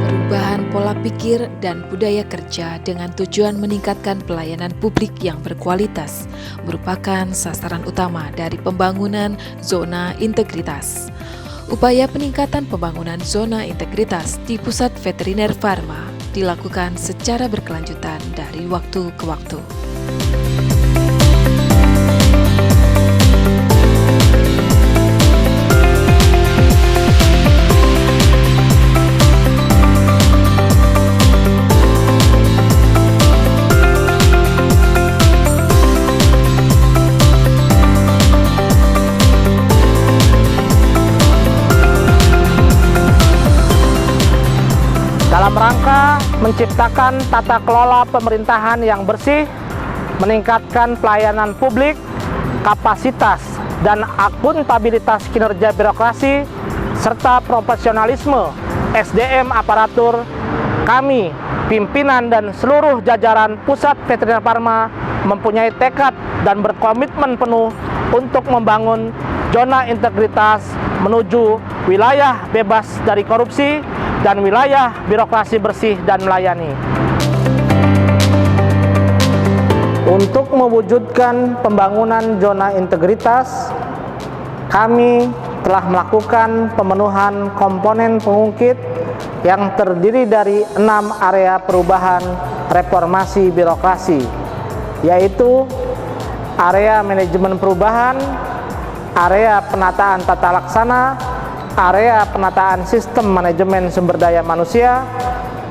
Perubahan pola pikir dan budaya kerja dengan tujuan meningkatkan pelayanan publik yang berkualitas merupakan sasaran utama dari pembangunan zona integritas. Upaya peningkatan pembangunan zona integritas di Pusat Veteriner Farma dilakukan secara berkelanjutan dari waktu ke waktu. Dalam rangka menciptakan tata kelola pemerintahan yang bersih, meningkatkan pelayanan publik, kapasitas dan akuntabilitas kinerja birokrasi, serta profesionalisme SDM aparatur, kami, pimpinan dan seluruh jajaran Pusat Veteriner Farma mempunyai tekad dan berkomitmen penuh untuk membangun zona integritas menuju wilayah bebas dari korupsi dan wilayah birokrasi bersih dan melayani. Untuk mewujudkan pembangunan zona integritas, kami telah melakukan pemenuhan komponen pengungkit yang terdiri dari 6 area perubahan reformasi birokrasi, yaitu area manajemen perubahan, area penataan tata laksana, area penataan sistem manajemen sumber daya manusia,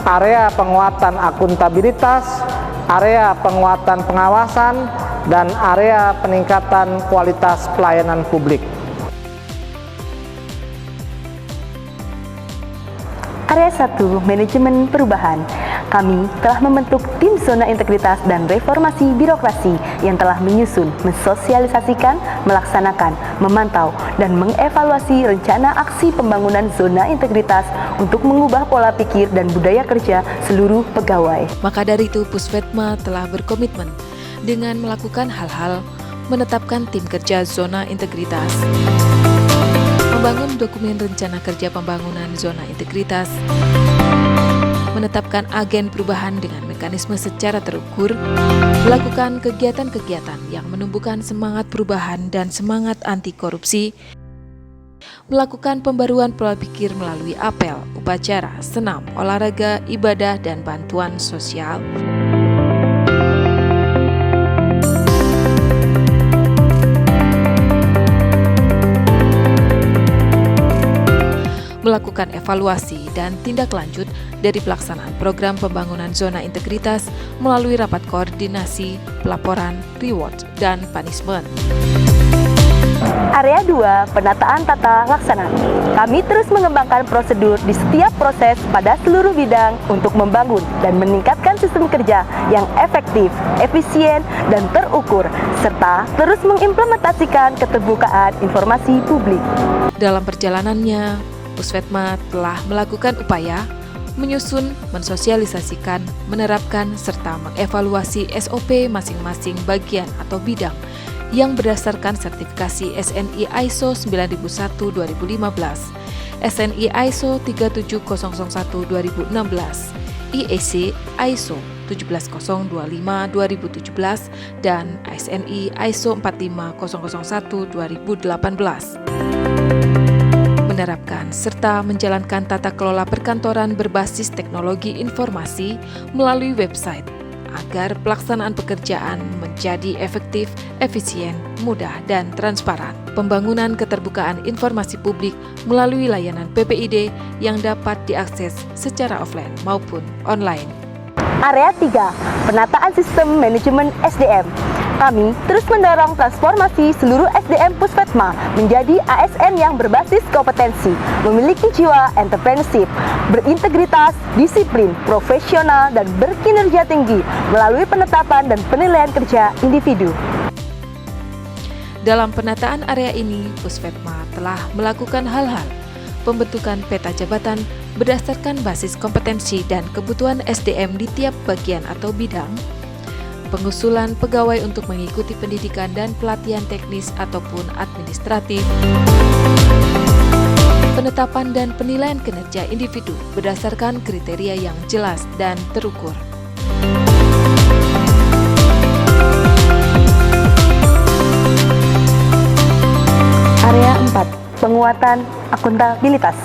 area penguatan akuntabilitas, area penguatan pengawasan, dan area peningkatan kualitas pelayanan publik. Area 1, Manajemen Perubahan. Kami telah membentuk tim zona integritas dan reformasi birokrasi yang telah menyusun, mensosialisasikan, melaksanakan, memantau, dan mengevaluasi rencana aksi pembangunan zona integritas untuk mengubah pola pikir dan budaya kerja seluruh pegawai. Maka dari itu, Pusvetma telah berkomitmen dengan melakukan hal-hal menetapkan tim kerja zona integritas, membangun dokumen rencana kerja pembangunan zona integritas, menetapkan agen perubahan dengan mekanisme secara terukur, melakukan kegiatan-kegiatan yang menumbuhkan semangat perubahan dan semangat anti korupsi, melakukan pembaruan pola pikir melalui apel, upacara, senam, olahraga, ibadah, dan bantuan sosial, melakukan evaluasi dan tindak lanjut dari pelaksanaan program pembangunan zona integritas melalui rapat koordinasi, pelaporan, reward, dan punishment. Area 2, Penataan Tata Laksana. Kami terus mengembangkan prosedur di setiap proses pada seluruh bidang untuk membangun dan meningkatkan sistem kerja yang efektif, efisien, dan terukur, serta terus mengimplementasikan keterbukaan informasi publik. Dalam perjalanannya, Pusvetma telah melakukan upaya menyusun, mensosialisasikan, menerapkan, serta mengevaluasi SOP masing-masing bagian atau bidang yang berdasarkan sertifikasi SNI ISO 9001-2015, SNI ISO 37001-2016, IEC ISO 17025-2017, dan SNI ISO 45001-2018. Menerapkan serta menjalankan tata kelola perkantoran berbasis teknologi informasi melalui website agar pelaksanaan pekerjaan menjadi efektif, efisien, mudah, dan transparan. Pembangunan keterbukaan informasi publik melalui layanan PPID yang dapat diakses secara offline maupun online. Area 3, Penataan Sistem Manajemen SDM. Kami terus mendorong transformasi seluruh SDM Pusvetma menjadi ASN yang berbasis kompetensi, memiliki jiwa entrepreneurship, berintegritas, disiplin, profesional, dan berkinerja tinggi melalui penetapan dan penilaian kerja individu. Dalam penataan area ini, Pusvetma telah melakukan hal-hal pembentukan peta jabatan berdasarkan basis kompetensi dan kebutuhan SDM di tiap bagian atau bidang, pengusulan pegawai untuk mengikuti pendidikan dan pelatihan teknis ataupun administratif, penetapan dan penilaian kinerja individu berdasarkan kriteria yang jelas dan terukur. Area 4, penguatan akuntabilitas.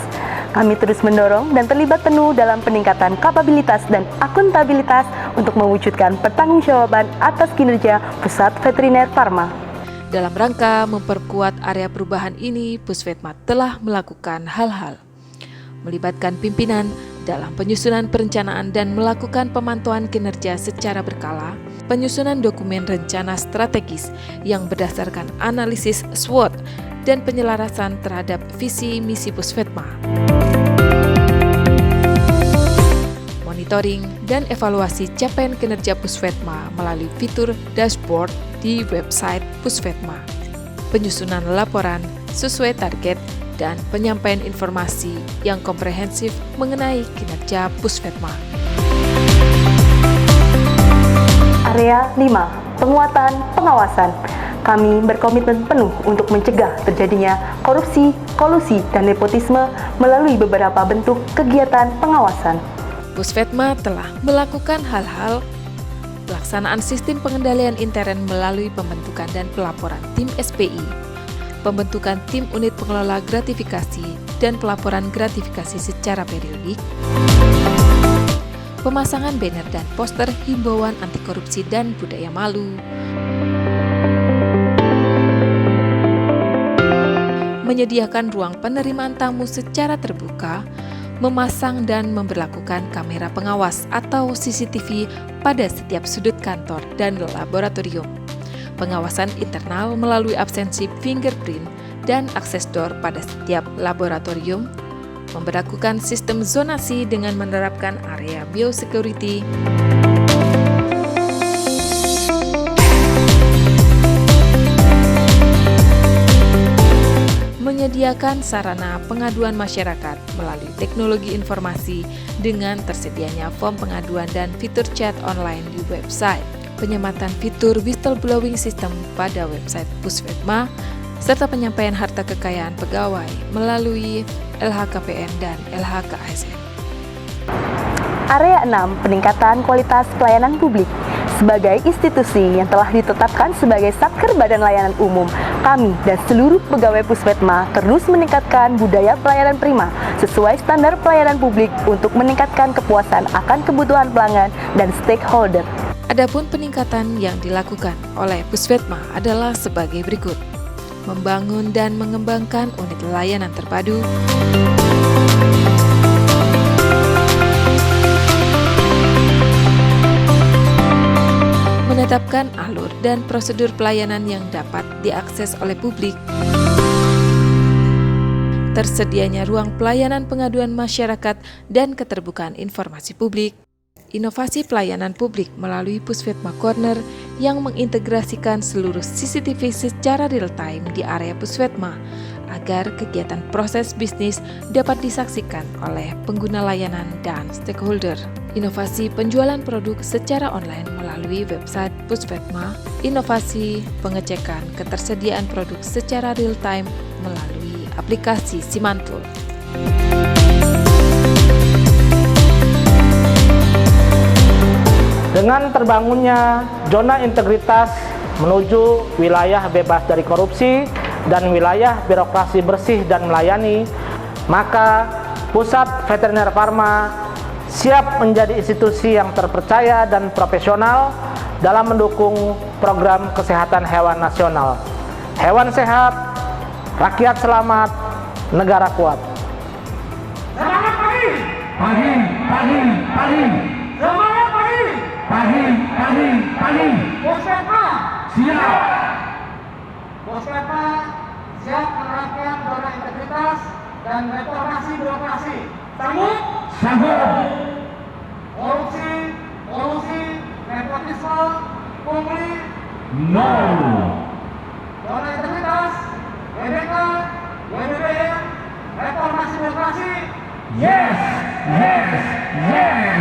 Kami terus mendorong dan terlibat penuh dalam peningkatan kapabilitas dan akuntabilitas untuk mewujudkan pertanggungjawaban atas kinerja Pusat Veteriner Farma. Dalam rangka memperkuat area perubahan ini, Pusvetma telah melakukan hal-hal melibatkan pimpinan dalam penyusunan perencanaan dan melakukan pemantauan kinerja secara berkala, penyusunan dokumen rencana strategis yang berdasarkan analisis SWOT dan penyelarasan terhadap visi misi Pusvetma, monitoring dan evaluasi capaian kinerja Pusvetma melalui fitur dashboard di website Pusvetma, penyusunan laporan sesuai target, dan penyampaian informasi yang komprehensif mengenai kinerja Pusvetma. Area 5, penguatan pengawasan. Kami berkomitmen penuh untuk mencegah terjadinya korupsi, kolusi, dan nepotisme melalui beberapa bentuk kegiatan pengawasan. Pusvetma telah melakukan hal-hal pelaksanaan sistem pengendalian intern melalui pembentukan dan pelaporan tim SPI, pembentukan tim unit pengelola gratifikasi dan pelaporan gratifikasi secara periodik, pemasangan banner dan poster himbauan anti korupsi dan budaya malu, menyediakan ruang penerimaan tamu secara terbuka, memasang dan memberlakukan kamera pengawas atau CCTV pada setiap sudut kantor dan laboratorium, pengawasan internal melalui absensi fingerprint dan akses door pada setiap laboratorium, memberlakukan sistem zonasi dengan menerapkan area biosecurity, menyediakan sarana pengaduan masyarakat melalui teknologi informasi dengan tersedianya form pengaduan dan fitur chat online di website, penyematan fitur whistleblowing system pada website Pusvetma, serta penyampaian harta kekayaan pegawai melalui LHKPN dan LHKASN. Area 6, peningkatan kualitas pelayanan publik. Sebagai institusi yang telah ditetapkan sebagai Satker Badan Layanan Umum, kami dan seluruh pegawai Pusvetma terus meningkatkan budaya pelayanan prima sesuai standar pelayanan publik untuk meningkatkan kepuasan akan kebutuhan pelanggan dan stakeholder. Adapun peningkatan yang dilakukan oleh Pusvetma adalah sebagai berikut: membangun dan mengembangkan unit layanan terpadu, menetapkan alur dan prosedur pelayanan yang dapat diakses oleh publik, tersedianya ruang pelayanan pengaduan masyarakat dan keterbukaan informasi publik, inovasi pelayanan publik melalui Pusvetma Corner yang mengintegrasikan seluruh CCTV secara real-time di area Pusvetma agar kegiatan proses bisnis dapat disaksikan oleh pengguna layanan dan stakeholder. Inovasi penjualan produk secara online melalui website Pusvetma, inovasi pengecekan ketersediaan produk secara real-time melalui aplikasi Simantul. Dengan terbangunnya zona integritas menuju wilayah bebas dari korupsi dan wilayah birokrasi bersih dan melayani, maka Pusat Veteriner Farma siap menjadi institusi yang terpercaya dan profesional dalam mendukung program kesehatan hewan nasional. Hewan sehat, rakyat selamat, negara kuat. Semangat pagi! Pagi, pagi, pagi! Semangat pagi! Pagi, pagi, pagi! Pusvetma siap! Pusvetma siap menerapkan zona integritas dan reformasi birokrasi. Sanggup? Sanggup! Korupsi, kolusi, nepotisme, pungli? No! Zona integritas, WBK, WBBM, reformasi birokrasi? Yes! Yes! Yes!